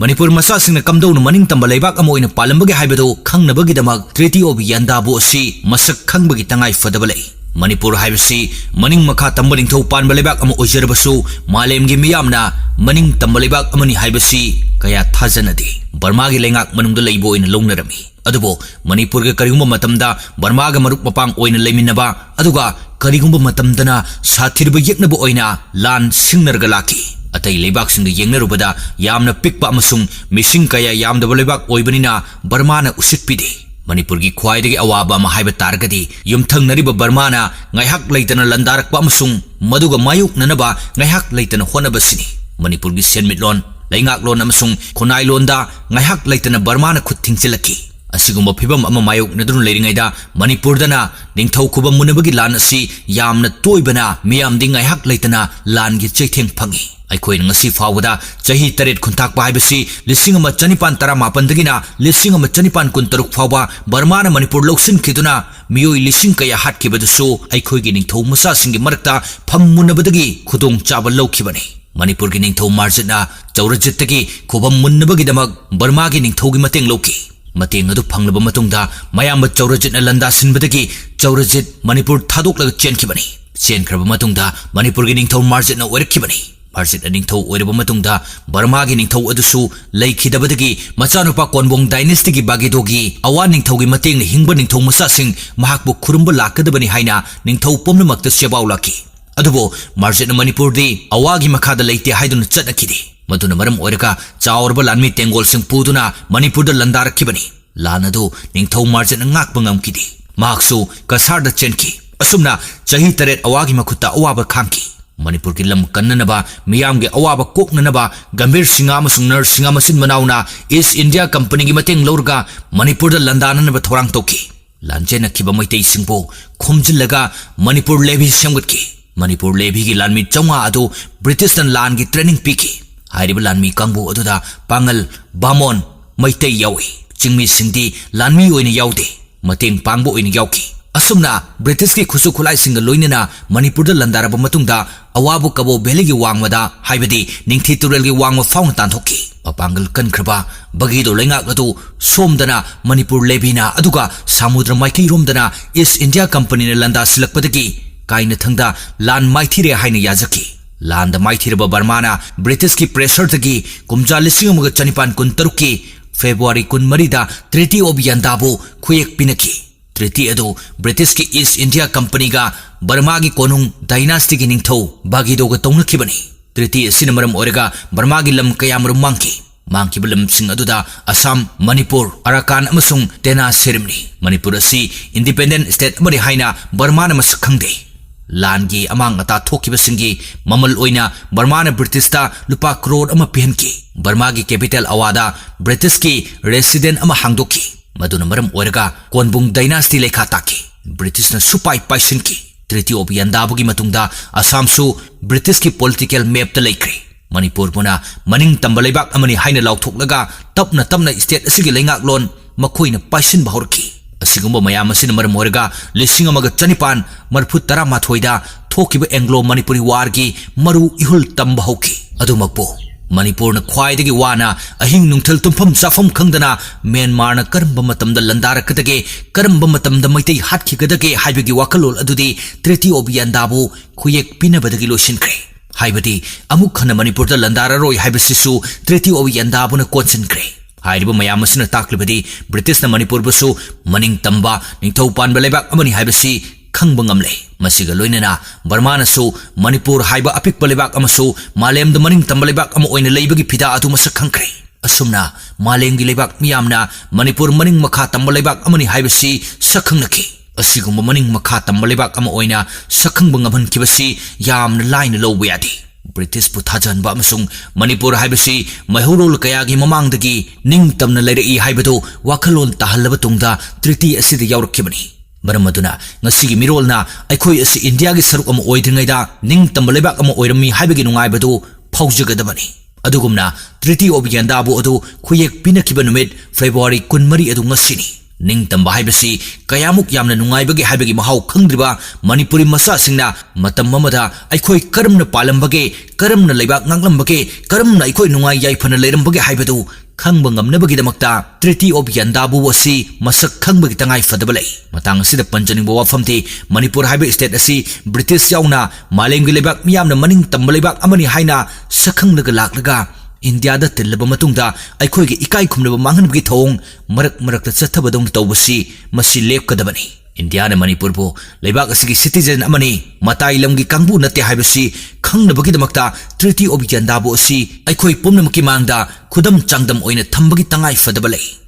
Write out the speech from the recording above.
Manipur masasing kamdouna maning tamba leibak amo ina palambagi haibado khangnabagi damak Treaty of Yandabo si masak khangbagi tangai fadaba lei. Manipur haibasi maning makha tamba ningthau panba leibak amo ojarabasu malemgi miyamna maning tamba leibak amani haibasi kaya thajanadi. Burma gi lengak manungda leibo ina longnarami. Adubo Manipur ga karigumba matamda Burma ga maruk mapang oina leiminaba aduga karigumba matamdana sathirba yeknaba oina lan singnarga laki. Atai leibak singa yengnarubada yamna pikpa amasung mising kaya yamdaba leibak oibanina Burma na usitpide. Manipur gi khwaidagi awaba ma haiba targadi yumthangnariba Burma na ngaihak leitana landarakpa amasung maduga mayuk nanaba ngaihak leitana honabasini. Manipur gi senmitlon leingak lon amasung khonai londa ngaihak leitana Burma na khut thingchilaki. Asigumba phibam ama mayuk nadun leiringaida Manipur dana ningthau khubam munabagi lan asi yamna toibana miyam dingai hak leitana lan gi cheitheng phangi. Aikoi ngasi fawada chahi taret khuntak pa haibasi lising ama chanipan tara mapan dagina lising ama chanipan kuntaruk fawa Burma na Manipur loksin khiduna miyoi lising kaya hat kibadusu aikoi gi ningthau masa singi marakta phammunabadagi khudong chaba lawkhibani. Manipur gi ningthau marjana chaurajitagi khubam munnabagi damak Burma gi ningthau gi mateng lawki. Mateng adu phanglaba matungda mayamba chaurajit na landa sinbadagi chaurajit Manipur thadoklaga chenkibani. Chenkraba matungda Manipur gi ningthau marjit na oirakibani. Marjit na ningthau oiraba matungda Burma gi ningthau adusu leikhidabadagi machanupa konbong dynasty gi bagidogi awa ningthau gi mateng na hingba ningthau masasing mahakbu khurumba lakadabani haina ningthau pomnamakta sebaw laki. Adubo marjit na Manipur di awa gi makhada leite haiduna chatnakidi. Maduna maram oiraka chaurba lanmi tengol sing puduna Manipur da landarakibani. Lanadu ningthau marjit na ngakpa ngamkidi. Mahaksu kasarda chenki. Asumna chahi taret awagi makhutta awaba khangki. Manipur ki lam kannanaba miyam ge awaba koknanaba gambir singa amasung nar singa masin manauna East India Company gi mateng lorga Manipur da landananaba thorang toki. Lanjena kiba maitai singbo khomjillaga Manipur levy semgatki. Manipur levy gi lanmi chonga adu British dan lan gi training piki. Hairiba lanmi kangbu aduda pangal bamon maitai yawi. Chingmi singdi lanmi oina yawde mateng pangbo oina yawki. Asumna British ki khusu khulai singa loinena Manipur da landaraba matungda awabu kabo beli gi wangmada haibadi ningthi turel gi wangma faung tanthokki. Apangal kankraba bagido lengak adu somdana Manipur lebina aduga samudra maiki romdana East India Company na landa silakpadagi kaina thangda lan maithire haina yazaki. Landa maithiraba Burma na British ki pressure tagi kumja lising amaga chanipan kuntarukki February 13 da Treaty of Yandabo khuyek pinaki. Treaty adu British ki East India Company ga Burma gi konung dynasty gi ningthau bagido ga tongnakibani. Treaty asina maram orega Burma gi lam kayamrum mangki. Mangkiba lam sing aduda Assam, Manipur, Arakan amasung Tena Serimni. Manipur asi independent state amari haina Burma na masakhangde. Langi amang ata thokiba singi mamal oina Burma na British ta lupa crore ama pihanki. Burma gi capital awada British ki resident ama hangdoki. Maduna maram oirga konbung dynasty lekha taki. British na supai paisinki. Treaty of Yandabo gi matungda Assam su British ki political map ta laikri. Manipur puna maning tamba leibak amani haina lauthoklaga tapna state asigi lengak lon makhoina paisin bahorki. Asigumba mayam asina maram oirga lising amaga chanipan marphut tara mathoida thokiba Anglo Manipuri war gi maru ihul tamba hoki. Adumakpo Manipur na khwaidagi wana ahing nungthal tumpham chafam khangdana Myanmar na karamba matamda landarakadage karamba matamda maitai hatkhigadage haibagi wakalol adudi Treaty of Yandabo khuyek pinabadagi loisinkhre. Haibadi amuk khana Manipur da landararoi haibasisu Treaty of Yandabo na konsinkre. Hairiba mayam asina taklibadi British na Manipur basu maning tamba ningthau panba leibak amani haibasi khangba ngamle. Masiga loinena Burma na su Manipur haiba apikpa leibak amasu malem da maning tamba leibak ama oina leibagi phida atu masak khangkre. Asumna malem gi leibak miyamna Manipur maning makha tamba leibak amani haibasi sakhangnaki. Asigumba maning makha tamba leibak ama oina sakhangba ngamhan kibasi yamna laina lawba yadi. British pu thajanba amasung Manipur haibasi mahurol kaya gi mamangdagi ning tamna leirei haibado wakhalol tahallaba tungda treaty asida yawrakkibani. Baramaduna ngasigi mirolna aikhoi asi India gi saruk ama oidringaida ning tamba leibak ama oirami haibagi nungaibado phaujagadabani. Adugumna Treaty of Yandabo adu khuyek pinakiba numit February 13 adu ngasini. ning tamba haibasi kayamuk yamna nungaibage haibagi mahau khangdriba Manipuri masa singna matam mamada aikhoi karamna palambage karamna leibak nganglambage karamna aikhoi nungai yaifana leirambage haibadu khangba ngamnabagi damakta Treaty of Yandabu asi masak khangbagi tangai fadaba lei matang asida panjaning wafamti Manipur haibe state asi British yauna malemgi leibak miyamna maning tamba leibak amani haina sakhanglaga laklaga India da tillaba matungda aikhoigi ikai khumnaba manghanbagi thong marak chathabadong tawbasi masi lepkadabani India na Manipur bo leibak asigi citizen amani matai lamgi kangbu natte haibasi khangnabagi damakta Treaty of Yandabu asi aikhoi pumnamki mangda khudam changdam oina thambagi tangai fadaba lei